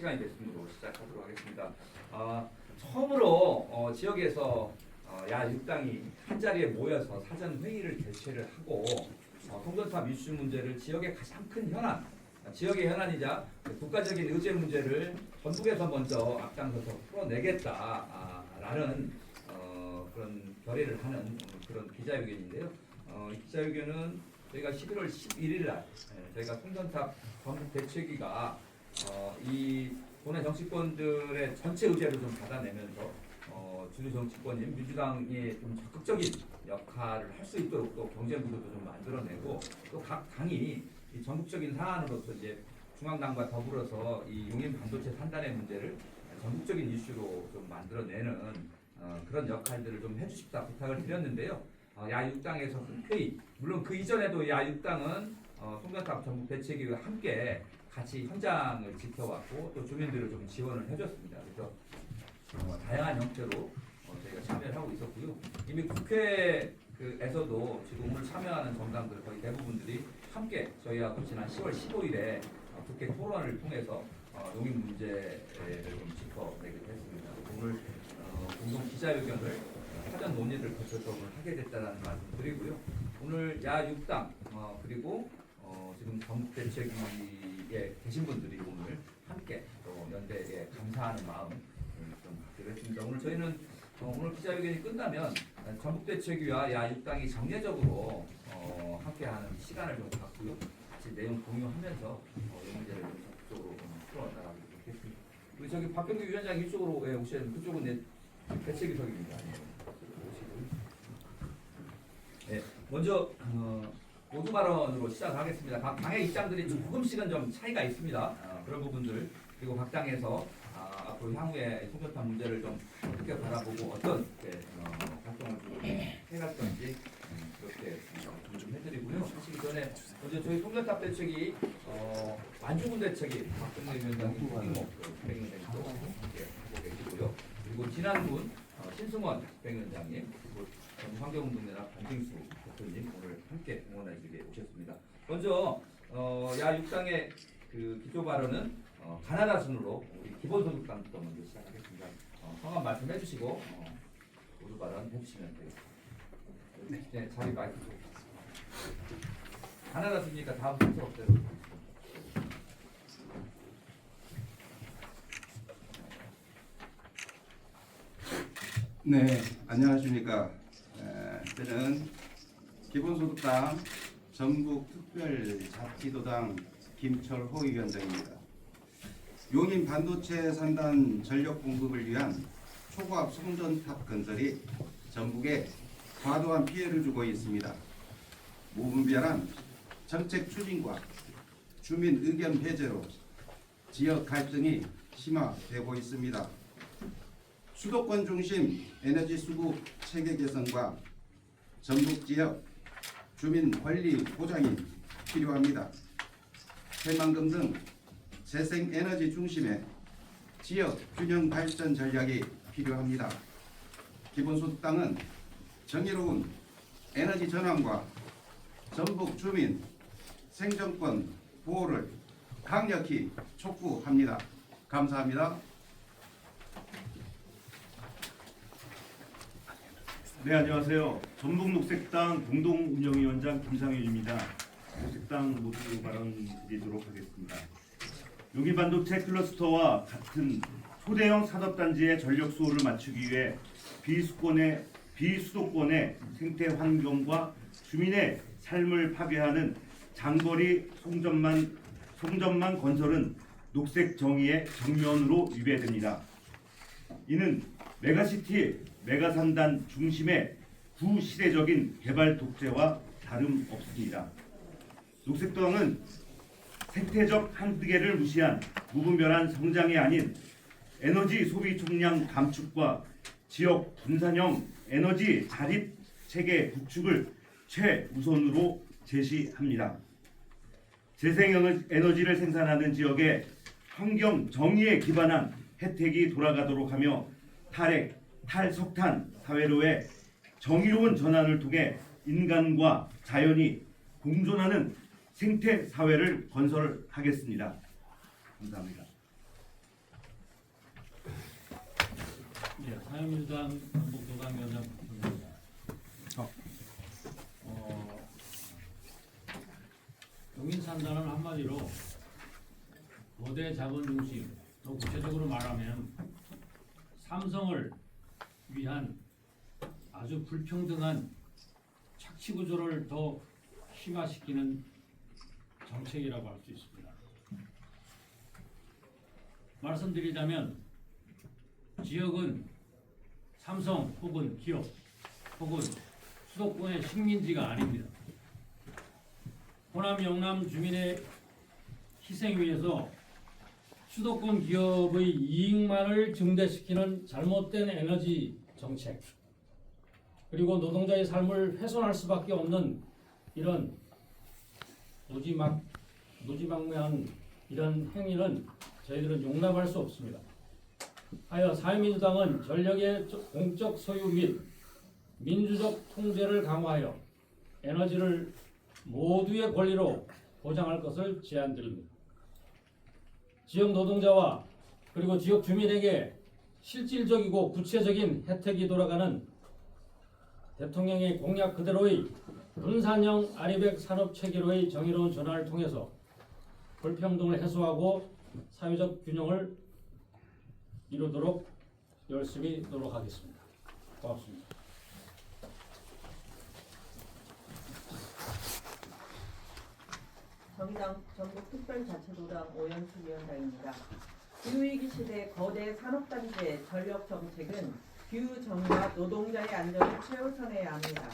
시간이 됐으므로 시작하도록 하겠습니다. 처음으로 지역에서 야6당이 한자리에 모여서 사전 회의를 개최를 하고 송전탑 이슈 문제를 지역의 가장 큰 현안, 지역의 현안이자 국가적인 의제 문제를 전국에서 먼저 앞장서서 풀어내겠다라는 그런 결의를 하는 그런 기자회견인데요. 이 기자회견은 저희가 11월 11일 날 저희가 송전탑 전국 대책위가 이 도내 정치권들의 전체 의제를 좀 받아내면서 주류 정치권인 민주당이 좀 적극적인 역할을 할 수 있도록 또 경쟁 구도도 좀 만들어내고 또 각 당이 이 전국적인 사안으로서 이제 중앙당과 더불어서 이 용인 반도체 산단의 문제를 전국적인 이슈로 좀 만들어내는 그런 역할들을 좀 해주십사 부탁을 드렸는데요. 야6당에서 흔쾌히 물론 그 이전에도 야6당은 송전탑 전국 대책위와 함께 같이 현장을 지켜왔고 또 주민들을 좀 지원을 해줬습니다. 그래서 다양한 형태로 저희가 참여를 하고 있었고요. 이미 국회에서도 지금 오늘 참여하는 정당들 거의 대부분들이 함께 저희하고 지난 10월 15일에 국회 토론을 통해서 용인 문제를 좀 짚어내기도 했습니다. 오늘 공동 기자회견을 사전 논의를 거쳐서 오늘 하게 됐다는 말씀 드리고요. 오늘 야6당 그리고 지금 전국대책위에 계신 분들이 오늘 함께 또 연대에 감사하는 마음 좀 갖기로 했습니다. 오늘 저희는 오늘 기자회견이 끝나면 전국대책위와 야6당이 정례적으로 함께하는 시간을 좀 갖고요. 같이 내용 공유하면서 이 문제를 좀 적극적으로 풀어나가도록 하겠습니다. 우리 저기 박병규 위원장 이쪽으로 오셔야 되는 그쪽은 대책위석입니다. 네, 먼저 모두 발언으로 시작하겠습니다. 각 당의 입장들이 조금씩은 좀 차이가 있습니다. 그런 부분들 그리고 각 당에서 앞으로 향후에 송전탑 문제를 좀 어떻게 바라보고 어떤 활동을 좀 해갈 건지 그렇게 좀 해드리고요. 하시기 전에 먼저 저희 송전탑 대책이 완주군 대책이 박정래 위원장님 이모 백위원장님도 함께 하고 계시고요. 그리고 진안군 신승원 백위원장님 그리고 환경운동연합 반ting수 대표님 오늘 함께 응원해주게 오셨습니다. 먼저 야6당의 그 기조 발언은 가나다 순으로 우리 기본소득당부터 먼저 시작하겠습니다. 성함 말씀해 주시고 모두 발언 해주시면 되겠습니다. 네, 자리 마이크 좀. 가나다 순이니까 다음 순서대로. 네, 안녕하십니까. 저는 기본소득당 전국특별자치도당 김철호 위원장입니다. 용인 반도체 산단 전력 공급을 위한 초고압 송전탑 건설이 전국에 과도한 피해를 주고 있습니다. 무분별한 정책 추진과 주민 의견 배제로 지역 갈등이 심화되고 있습니다. 수도권 중심 에너지 수급 체계 개선과 전북 지역 주민 권리 보장이 필요합니다. 새만금 등 재생에너지 중심의 지역 균형 발전 전략이 필요합니다. 기본소득당은 정의로운 에너지 전환과 전북 주민 생존권 보호를 강력히 촉구합니다. 감사합니다. 네, 안녕하세요. 전북녹색당 공동운영위원장 김상윤입니다. 녹색당 모두 발언 드리도록 하겠습니다. 용인 반도체 클러스터와 같은 초대형 산업단지의 전력 수요를 맞추기 위해 비수도권의 생태 환경과 주민의 삶을 파괴하는 장거리 송전망 건설은 녹색 정의의 정면으로 위배됩니다. 이는 메가시티 메가산단 중심의 구시대적인 개발 독재와 다름없습니다. 녹색당은 생태적 한계를 무시한 무분별한 성장이 아닌 에너지 소비 총량 감축과 지역 분산형 에너지 자립 체계 구축을 최우선으로 제시합니다. 재생에너지를 생산하는 지역에 환경 정의에 기반한 혜택이 돌아가도록 하며 탈석탄 사회로의 정의로운 전환을 통해 인간과 자연이 공존하는 생태 사회를 건설하겠습니다. 감사합니다. 자유민주당 전북도당위원장 박준호입니다. 용인산단은 한마디로 거대 자본 중심, 더 구체적으로 말하면 삼성을 위한 아주 불평등한 착취 구조를 더 심화시키는 정책이라고 할 수 있습니다. 말씀드리자면 지역은 삼성 혹은 기업 혹은 수도권의 식민지가 아닙니다. 호남 영남 주민의 희생 위해서 수도권 기업의 이익만을 증대시키는 잘못된 에너지 정책, 그리고 노동자의 삶을 훼손할 수밖에 없는 이런 노지막무한 이런 행위는 저희들은 용납할 수 없습니다. 하여 사회민주당은 전력의 공적 소유 및 민주적 통제를 강화하여 에너지를 모두의 권리로 보장할 것을 제안드립니다. 지역 노동자와 그리고 지역 주민에게 실질적이고 구체적인 혜택이 돌아가는 대통령의 공약 그대로의 분산형 아리백 산업 체계로의 정의로운 전환을 통해서 불평등을 해소하고 사회적 균형을 이루도록 열심히 노력하겠습니다. 고맙습니다. 정의당 전북특별자치도당 오연출 위원장입니다. 기후위기 시대 거대 산업단지의 전력 정책은 기후정의와 노동자의 안전을 최우선해야 합니다.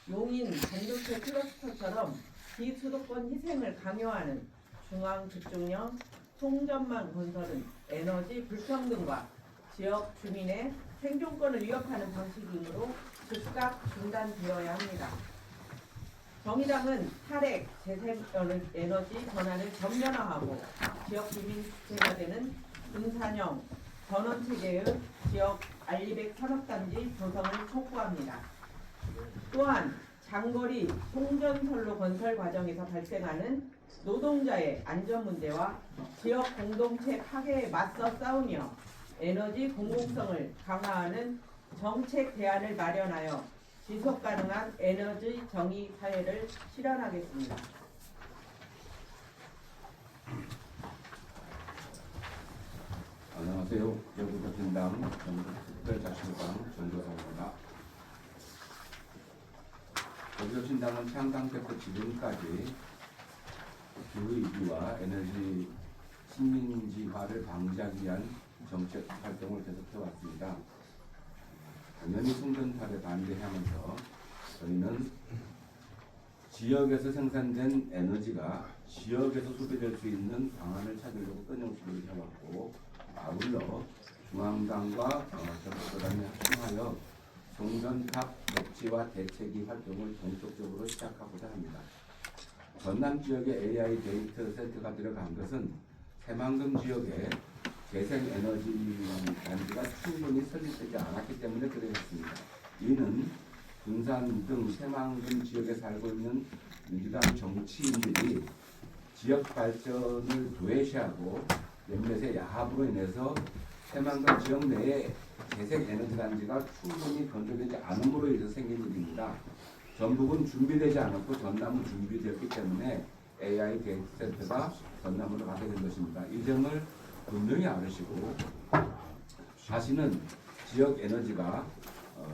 용인 반도체 클러스터처럼 비수도권 희생을 강요하는 중앙 집중형 송전망 건설은 에너지 불평등과 지역 주민의 생존권을 위협하는 방식이므로 즉각 중단되어야 합니다. 정의당은 탈핵, 재생에너지 전환을 전면화하고 지역 주민 주체가 되는 분산형 전원체계의 지역 알리백 산업단지 조성을 촉구합니다. 또한 장거리 송전선로 건설 과정에서 발생하는 노동자의 안전 문제와 지역 공동체 파괴에 맞서 싸우며 에너지 공공성을 강화하는 정책 대안을 마련하여 지속가능한 에너지 정의 사회를 실현하겠습니다. 안녕하세요. 여구조신당 전북특별자치도당 전도사입니다. 여구조신당은 창당 때부터 지금까지 기후위기와 에너지 식민지화를 방지하기 위한 정책 활동을 계속해왔습니다. 당연히 송전탑에 반대하면서 저희는 지역에서 생산된 에너지가 지역에서 소비될 수 있는 방안을 찾으려고 끊임없이 노력해왔고, 아울러 중앙당과 전북도당이 합심하여 송전탑 녹지와 대체기 활동을 본격적으로 시작하고자 합니다. 전남 지역에 AI 데이터 센터가 들어간 것은 새만금 지역에 재생에너지 단지가 충분히 설립되지 않았기 때문에 그랬습니다. 이는 군산 등 새만금 지역에 살고 있는 민주당 정치인들이 지역 발전을 도외시하고 몇몇의 야합으로 인해서 새만금 지역 내에 재생에너지 단지가 충분히 건설되지 않음으로 인해서 생긴 일입니다. 전북은 준비되지 않았고 전남은 준비되었기 때문에 AI 데이터 센터가 전남으로 가게 된 것입니다. 이 점을 분명히 알으시고 다시는 지역 에너지가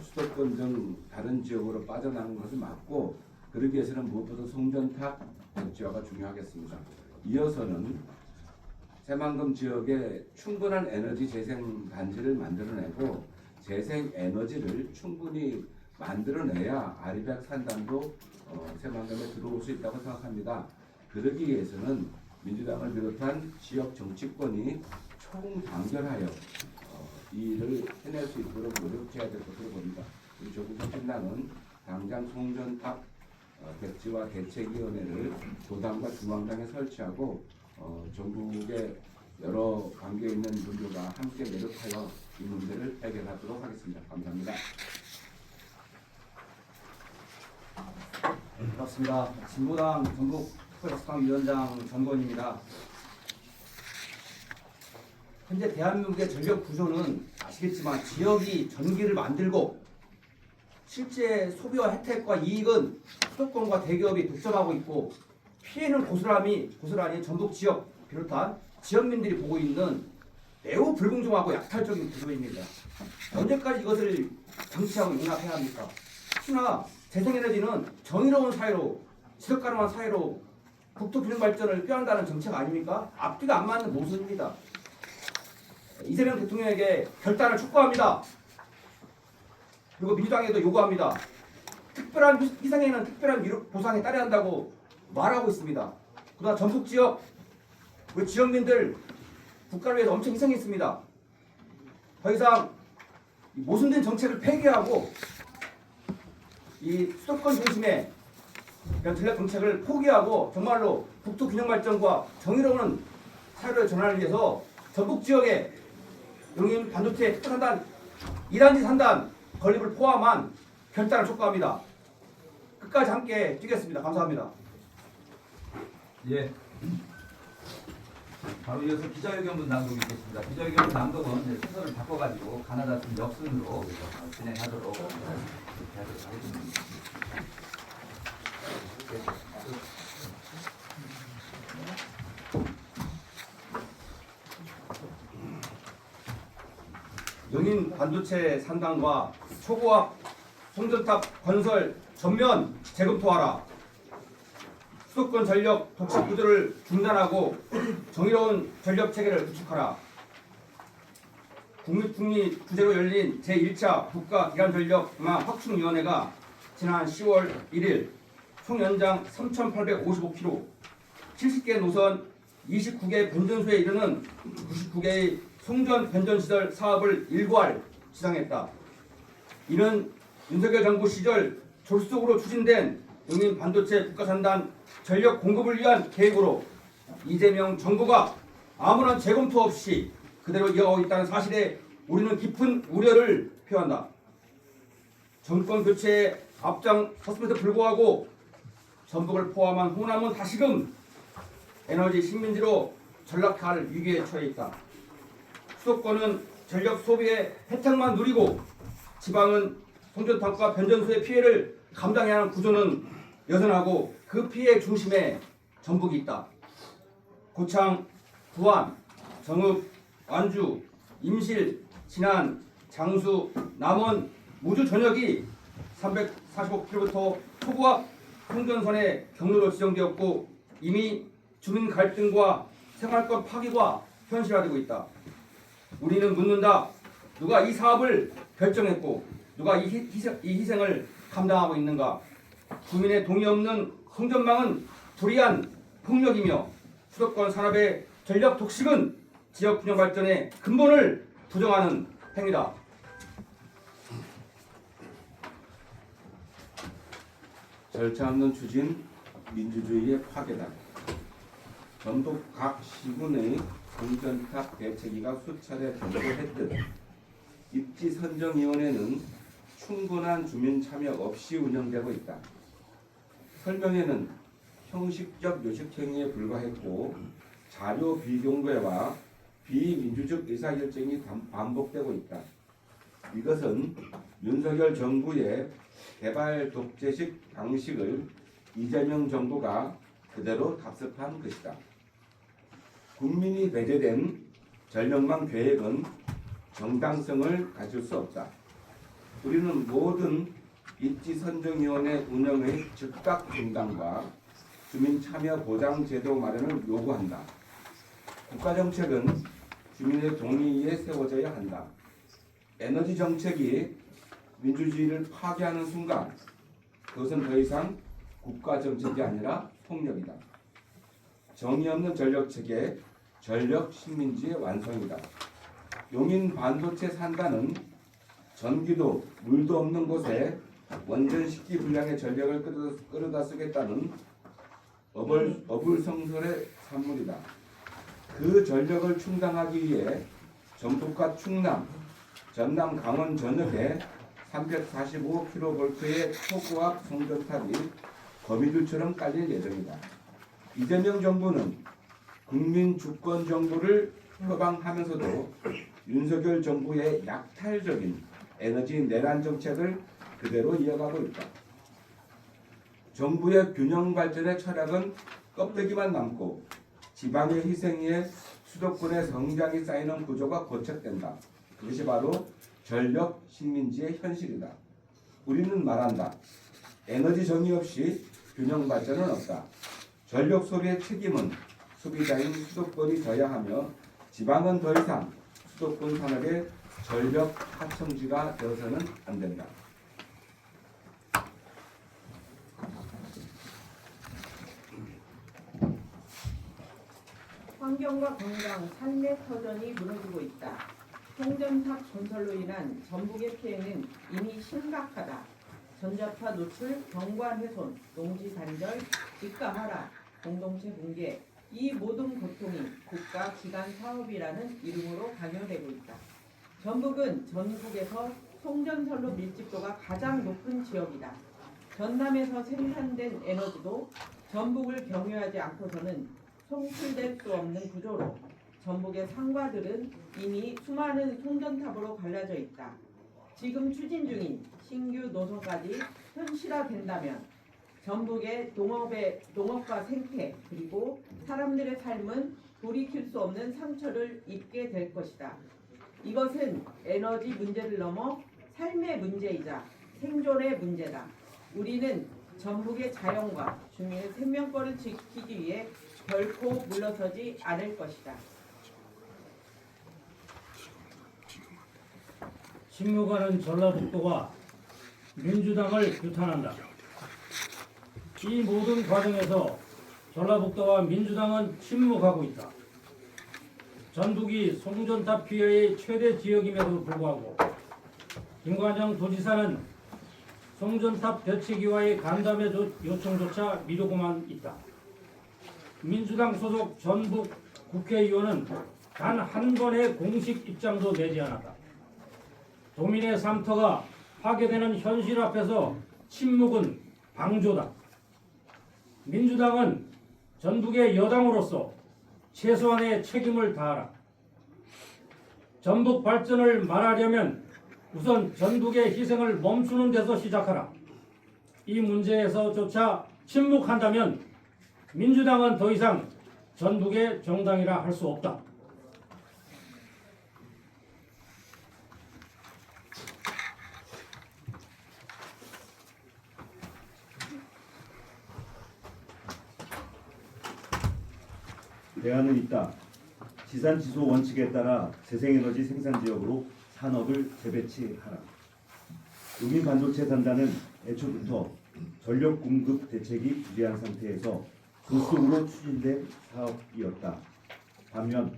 수도권 등 다른 지역으로 빠져나가는 것을 막고, 그러기 위해서는 무엇보다 송전탑 백지화가 중요하겠습니다. 이어서는 새만금 지역에 충분한 에너지 재생 단지를 만들어내고 재생 에너지를 충분히 만들어내야 아리백 산단도 새만금에 들어올 수 있다고 생각합니다. 그러기 위해서는 민주당을 비롯한 지역 정치권이 총단결하여 이 일을 해낼 수 있도록 노력해야 될 것으로 봅니다. 우리 조국혁신당은 당장 송전탑 백지화 대책위원회를 도당과 중앙당에 설치하고 전국의 여러 관계 있는 분들과 함께 노력하여 이 문제를 해결하도록 하겠습니다. 감사합니다. 반갑습니다. 진보당 전북특별자치도당 위원장 전건입니다. 현재 대한민국의 전력 구조는 아시겠지만 지역이 전기를 만들고 실제 소비와 혜택과 이익은 수도권과 대기업이 독점하고 있고 피해는 고스란히 전북 지역 비롯한 지역민들이 보고 있는 매우 불공정하고 약탈적인 구조입니다. 언제까지 이것을 방치하고 용납해야 합니까? 특히나 재생에너지는 정의로운 사회로 지속 가능한 사회로 국토 균형 발전을 꾀한다는 정책 아닙니까? 앞뒤가 안 맞는 모순입니다. 이재명 대통령에게 결단을 촉구합니다. 그리고 민주당에도 요구합니다. 특별한 희생에는 특별한 보상에 따라야 한다고 말하고 있습니다. 그러나 전북 지역 우리 지역민들 국가를 위해서 엄청 희생했습니다. 더 이상 모순된 정책을 폐기하고 이 수도권 중심의 이런 전략 정책을 포기하고 정말로 국토 균형 발전과 정의로운 사회의 전환을 위해서 전북 지역의 용인 반도체 특별산단 2단지 산단 건립을 포함한 결단을 촉구합니다. 끝까지 함께 뛰겠습니다. 감사합니다. 예. 바로 이어서 기자회견문 낭독이 있겠습니다. 기자회견문 낭독은 이제 순서를 바꿔가지고 가나다 팀 역순으로 진행하도록 하겠습니다. 용인 반도체 산단과 초고압 송전탑 건설 전면 재검토하라. 수도권 전력 독식 구조를 중단하고 정의로운 전력 체계를 구축하라. 국립 주제로 열린 제1차 국가기관전력망 확충위원회가 지난 10월 1일 총 연장 3,855km, 70개 노선 29개 변전소에 이르는 99개의 송전 변전시설 사업을 일괄 지정했다. 이는 윤석열 정부 시절 졸속으로 추진된 용인 반도체 국가산단 전력 공급을 위한 계획으로 이재명 정부가 아무런 재검토 없이 그대로 이어가고 있다는 사실에 우리는 깊은 우려를 표한다. 정권 교체에 앞장섰음에도 불구하고 전북을 포함한 호남은 다시금 에너지 식민지로 전락할 위기에 처해 있다. 수도권은 전력 소비의 혜택만 누리고 지방은 송전탑과 변전소의 피해를 감당해야 하는 구조는 여전하고 그 피해 중심에 전북이 있다. 고창, 부안, 정읍, 완주, 임실, 진안, 장수, 남원, 무주 전역이 345km 초고압 송전선의 경로로 지정되었고 이미 주민 갈등과 생활권 파괴가 현실화되고 있다. 우리는 묻는다. 누가 이 사업을 결정했고 누가 이 희생을 감당하고 있는가? 주민의 동의 없는 송전망은 불이한 폭력이며 수도권 산업의 전력 독식은 지역 균형 발전의 근본을 부정하는 행위다. 절차 없는 추진, 민주주의의 파괴다. 전북 각 시군의 송전탑 대책위가 수차례 경고했듯 입지 선정위원회는 충분한 주민 참여 없이 운영되고 있다. 설명회는 형식적 요식행위에 불과했고 자료 비공개와 비민주적 의사결정이 반복되고 있다. 이것은 윤석열 정부의 개발 독재식 방식을 이재명 정부가 그대로 답습한 것이다. 국민이 배제된 전력망 계획은 정당성을 가질 수 없다. 우리는 모든 입지선정위원회 운영의 즉각 중단과 주민 참여 보장 제도 마련을 요구한다. 국가정책은 주민의 동의에 세워져야 한다. 에너지 정책이 민주주의를 파괴하는 순간 그것은 더 이상 국가정책이 아니라 폭력이다. 정의 없는 전력체계, 전력 식민지의 완성이다. 용인 반도체 산단은 전기도 물도 없는 곳에 원전 식기 분량의 전력을 끌어다 쓰겠다는 어불성설의 산물이다. 그 전력을 충당하기 위해 전북과 충남, 전남 강원 전역에 345kV의 초고압 송전탑이 거미줄처럼 깔릴 예정이다. 이재명 정부는 국민 주권 정부를 표방하면서도 윤석열 정부의 약탈적인 에너지 내란 정책을 그대로 이어가고 있다. 정부의 균형 발전의 철학은 껍데기만 남고 지방의 희생에 수도권의 성장이 쌓이는 구조가 고착된다. 그것이 바로 전력 식민지의 현실이다. 우리는 말한다. 에너지 정의 없이 균형 발전은 없다. 전력 소비의 책임은 소비자인 수도권이 져야 하며 지방은 더 이상 수도권 산업의 전력 하청지가 되어서는 안 된다. 환경과 건강, 삶의 터전이 무너지고 있다. 송전탑 건설로 인한 전북의 피해는 이미 심각하다. 전자파 노출, 경관 훼손, 농지 단절, 집가 하락, 공동체 붕괴, 이 모든 고통이 국가 기관 사업이라는 이름으로 강요되고 있다. 전북은 전국에서 송전선로 밀집도가 가장 높은 지역이다. 전남에서 생산된 에너지도 전북을 경유하지 않고서는 송출될 수 없는 구조로 전북의 상과들은 이미 수많은 송전탑으로 갈라져 있다. 지금 추진 중인 신규 노선까지 현실화된다면 전북의 농업과 생태 그리고 사람들의 삶은 돌이킬 수 없는 상처를 입게 될 것이다. 이것은 에너지 문제를 넘어 삶의 문제이자 생존의 문제다. 우리는 전북의 자연과 주민의 생명권을 지키기 위해 결코 물러서지 않을 것이다. 침묵하는 전라북도가 민주당을 규탄한다. 이 모든 과정에서 전라북도와 민주당은 침묵하고 있다. 전북이 송전탑 피해의 최대 지역임에도 불구하고 김관영 도지사는 송전탑 대책위와의 간담회 요청조차 미루고만 있다. 민주당 소속 전북 국회의원은 단 한 번의 공식 입장도 내지 않았다. 도민의 삶터가 파괴되는 현실 앞에서 침묵은 방조다. 민주당은 전북의 여당으로서 최소한의 책임을 다하라. 전북 발전을 말하려면 우선 전북의 희생을 멈추는 데서 시작하라. 이 문제에서조차 침묵한다면 민주당은 더 이상 전북의 정당이라 할 수 없다. 대안은 있다. 지산지소 원칙에 따라 재생에너지 생산지역으로 산업을 재배치하라. 용인 반도체 산단은 애초부터 전력 공급 대책이 불리한 상태에서 조속으로 추진된 사업이었다. 반면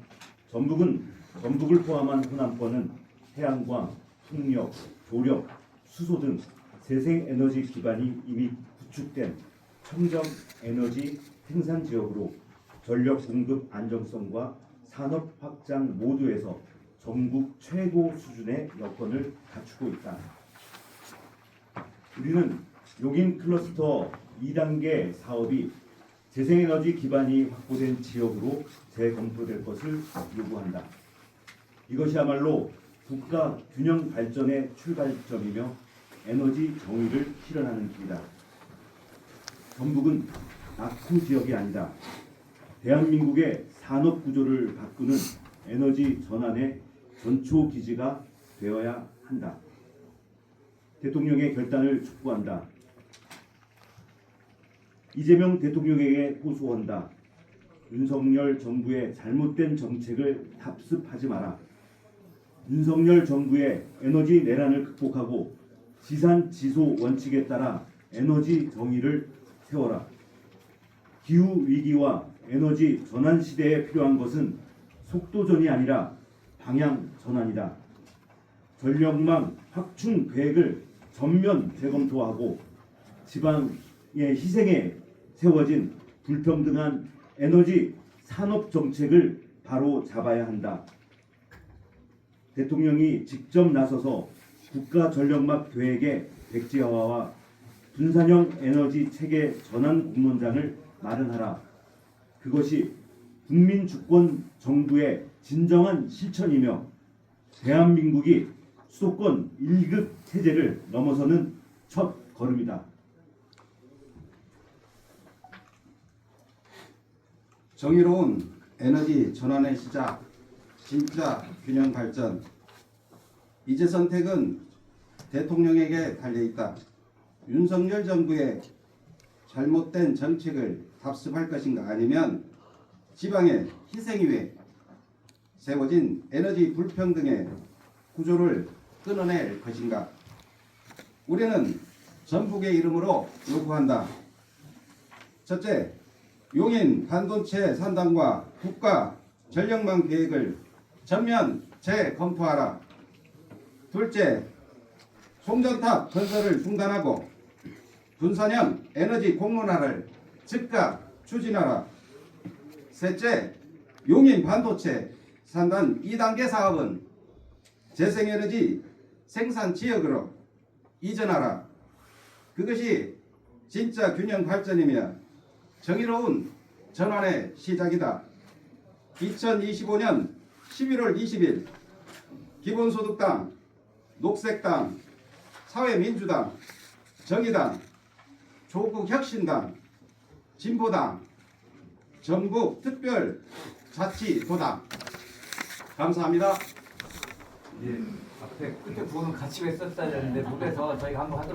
전북을 포함한 호남권은 태양광, 풍력, 조력, 수소 등 재생에너지 기반이 이미 구축된 청정에너지 생산지역으로 전력 공급 안정성과 산업 확장 모두에서 전국 최고 수준의 여건을 갖추고 있다. 우리는 용인 클러스터 2단계 사업이 재생에너지 기반이 확보된 지역으로 재검토될 것을 요구한다. 이것이야말로 국가 균형 발전의 출발점이며 에너지 정의를 실현하는 길이다. 전북은 낙후 지역이 아니다. 대한민국의 산업 구조를 바꾸는 에너지 전환의 전초 기지가 되어야 한다. 대통령의 결단을 촉구한다. 이재명 대통령에게 호소한다. 윤석열 정부의 잘못된 정책을 답습하지 마라. 윤석열 정부의 에너지 내란을 극복하고 지산지소 원칙에 따라 에너지 정의를 세워라. 기후 위기와 에너지 전환 시대에 필요한 것은 속도전이 아니라 방향 전환이다. 전력망 확충 계획을 전면 재검토하고 지방의 희생에 세워진 불평등한 에너지 산업 정책을 바로 잡아야 한다. 대통령이 직접 나서서 국가 전력망 계획의 백지화와 분산형 에너지 체계 전환 공론장을 마련하라. 그것이 국민 주권 정부의 진정한 실천이며 대한민국이 수도권 1급 체제를 넘어서는 첫 걸음이다. 정의로운 에너지 전환의 시작, 진짜 균형 발전. 이제 선택은 대통령에게 달려있다. 윤석열 정부의 잘못된 정책을 답습할 것인가, 아니면 지방의 희생 위에 세워진 에너지 불평등의 구조를 끊어낼 것인가. 우리는 전북의 이름으로 요구한다. 첫째, 용인 반도체 산단과 국가 전력망 계획을 전면 재검토하라. 둘째, 송전탑 건설을 중단하고 분산형 에너지 공론화를 즉각 추진하라. 셋째, 용인 반도체 산단 2단계 사업은 재생에너지 생산 지역으로 이전하라. 그것이 진짜 균형 발전이며 정의로운 전환의 시작이다. 2025년 11월 20일 기본소득당, 녹색당, 사회민주당, 정의당, 조국혁신당, 진보당, 전국특별자치도당. 감사합니다. 예, 앞에 끝에 부분은 같이 했었어야 되는데 못해서 저희가 한번 하도록